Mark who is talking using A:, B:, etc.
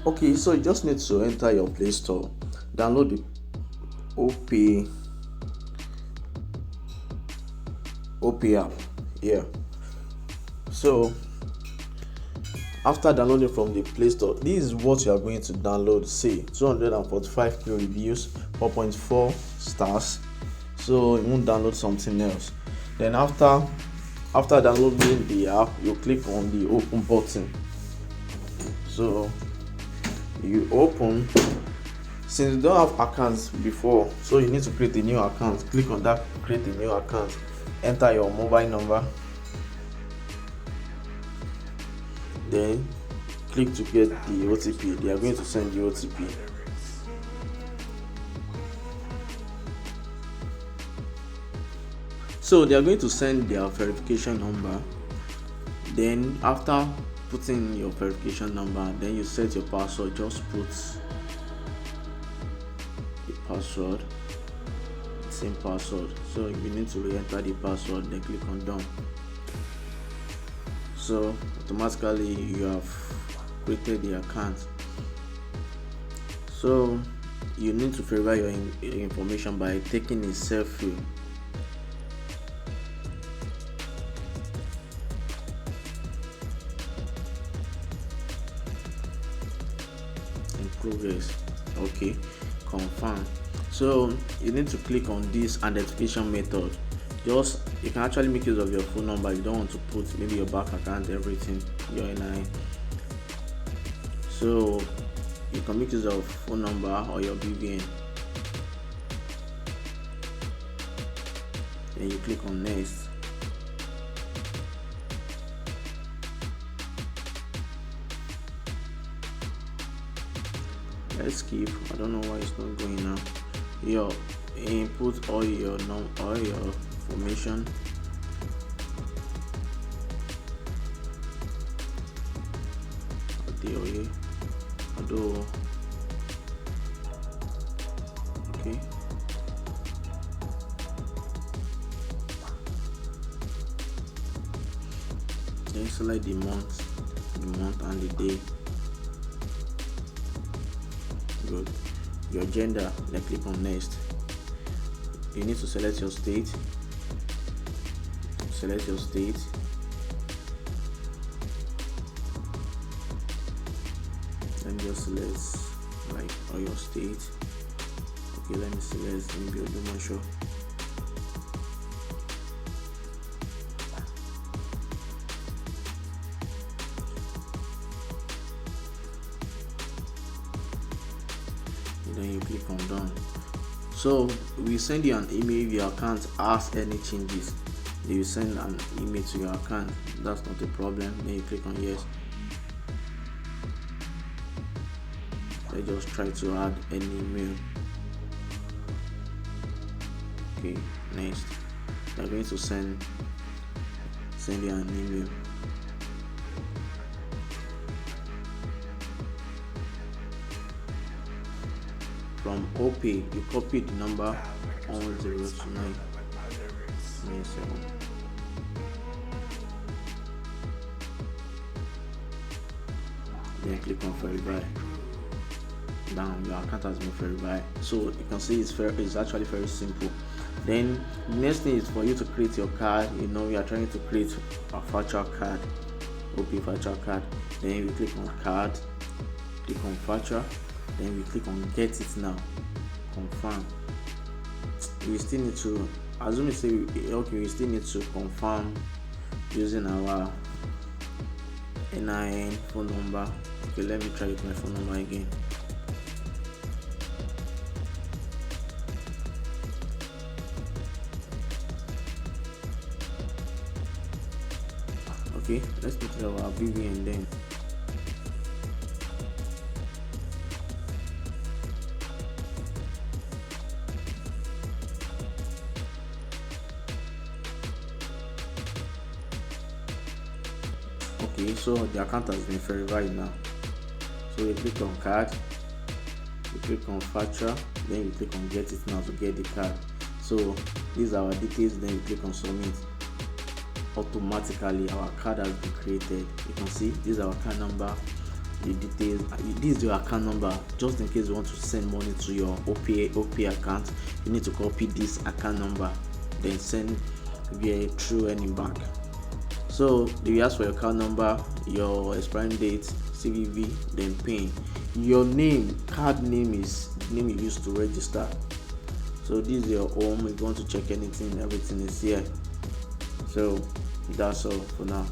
A: Okay, so you just need to enter your Play Store, download the Opay Opay app. Yeah. So after downloading from the Play Store, this is what you are going to download. See, 245 reviews, 4.4 stars. So you won't download something else. Then after downloading the app, you click on the open button. So you open. Since you don't have accounts before, so you need to create a new account. Click on that create a new account, enter your mobile number, then click to get the OTP. They are going to send the OTP. So they are going to send their verification number. Then after putting your verification number, then you set your password. Just put the password, same password. So you need to re-enter the password, then click on done. So automatically you have created the account. So you need to verify your information by taking a selfie. In progress. Okay, confirm. So you need to click on this identification method. Just you can actually make use of your phone number. You don't want to put maybe your bank account, everything, your NI. So you can make use of phone number or your BVN. Then you click on next. Let's skip. I don't know why it's not going now. Your input all your information. Although okay. Then select the month and the day. Good. Your gender, then click on next. You need to select your state. Let me just select like all your state. Okay, let me select maybe Odomosho. Then you click on done. So we send you an email if your account has any changes. They will send an email to your account. That's not a problem. Then you click on yes. Let's just try to add an email. Okay, next. They're going to send you an email. From Opay, you copy the number 102997. Then click on verify. Now your account has been verified. So you can see it's actually very simple. Then the next thing is for you to create your card. You are trying to create a virtual card, Opay virtual card. Then we click on card, click on virtual. Then we click on get it now, confirm. We still need to we still need to confirm using our NIN phone number. Okay, let me try with my phone number again. Okay, let's put our BVN then. Okay, so the account has been verified now. So we click on card, we click on facture, then we click on get it now to get the card. So these are our details, then we click on submit. Automatically our card has been created. You can see this is our card number, the details. This is your account number. Just in case you want to send money to your Opay account, you need to copy this account number, then send via through any bank. So they will ask for your account number, your expiring date, CVV, then PIN. Your name, card name is the name you used to register. So this is your home. If you want to check anything, everything is here. So that's all for now.